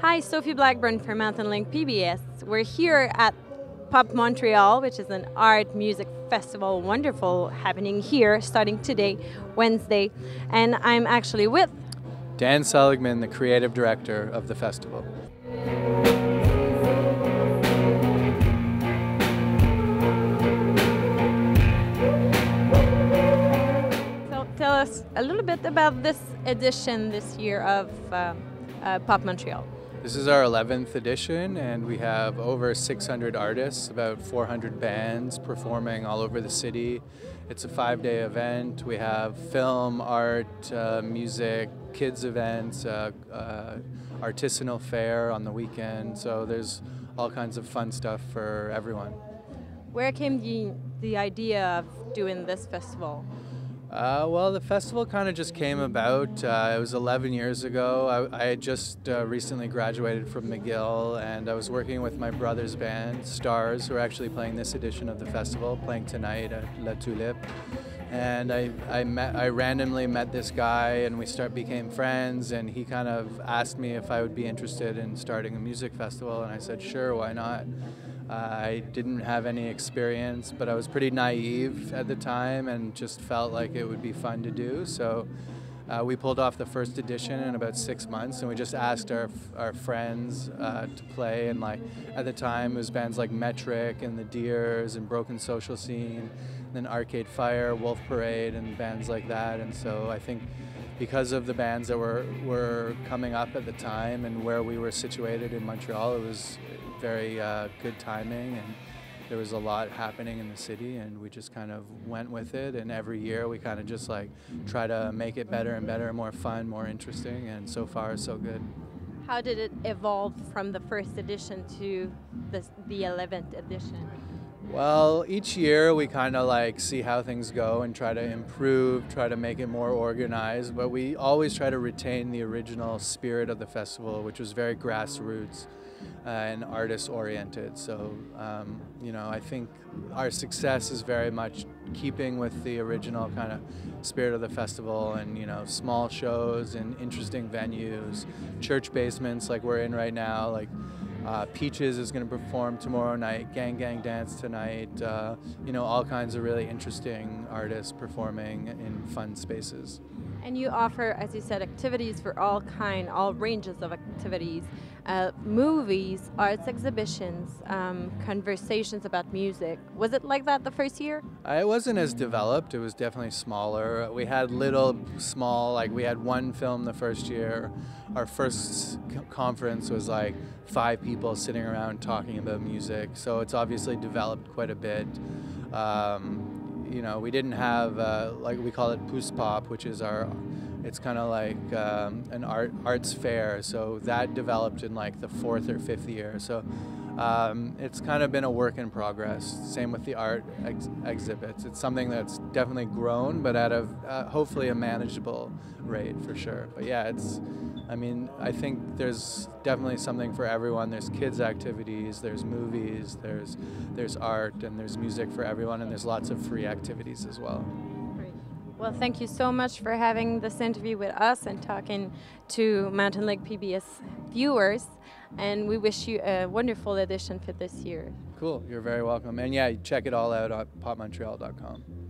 Hi, Sophie Blackburn from Mountain Link PBS. We're here at POP Montreal, which is an art music festival, wonderful, happening here starting today, Wednesday. And I'm actually with Dan Seligman, the creative director of the festival. So tell us a little bit about this edition this year of POP Montreal. This is our 11th edition, and we have over 600 artists, about 400 bands performing all over the city. It's a 5-day event. We have film, art, music, kids events, artisanal fair on the weekend. So there's all kinds of fun stuff for everyone. Where came the idea of doing this festival? Well, the festival kind of just came about. It was 11 years ago. I had just recently graduated from McGill, and I was working with my brother's band, Stars, who are actually playing this edition of the festival, playing tonight at La Tulipe. And I randomly met this guy, and we became friends, and he kind of asked me if I would be interested in starting a music festival, and I said, sure, why not? I didn't have any experience, but I was pretty naive at the time and just felt like it would be fun to do. So we pulled off the first edition in about 6 months, and we just asked our friends to play. And like at the time, it was bands like Metric and the Deers and Broken Social Scene, and then Arcade Fire, Wolf Parade, and bands like that. And so I think because of the bands that were coming up at the time and where we were situated in Montreal, it was very good timing, and there was a lot happening in the city, and we just kind of went with it. And every year we kind of just like try to make it better and better, more fun, more interesting, and so far so good. How did it evolve from the first edition to the 11th edition? Well, each year we kind of like see how things go and try to improve, try to make it more organized, but we always try to retain the original spirit of the festival, which was very grassroots and artist oriented. So, you know, I think our success is very much keeping with the original kind of spirit of the festival, and, you know, small shows and interesting venues, church basements like we're in right now, like Peaches is going to perform tomorrow night, Gang Gang Dance tonight, you know, all kinds of really interesting artists performing in fun spaces. And you offer, as you said, activities for all ranges of activities, movies, arts exhibitions, conversations about music. Was it like that the first year? It wasn't as developed. It was definitely smaller. We had like we had one film the first year. Our first conference was like 5 people sitting around talking about music. So it's obviously developed quite a bit. You know, we didn't have, like we call it Pouce Pop, which is it's kind of like an arts fair. So that developed in like the 4th or 5th year. So it's kind of been a work in progress. Same with the art exhibits. It's something that's definitely grown, but at a hopefully a manageable rate for sure. But yeah, I mean, I think there's definitely something for everyone. There's kids activities, there's movies, there's art, and there's music for everyone, and there's lots of free activities as well. Great. Well, thank you so much for having this interview with us and talking to Mountain Lake PBS viewers, and we wish you a wonderful edition for this year. Cool, you're very welcome. And yeah, check it all out at popmontreal.com.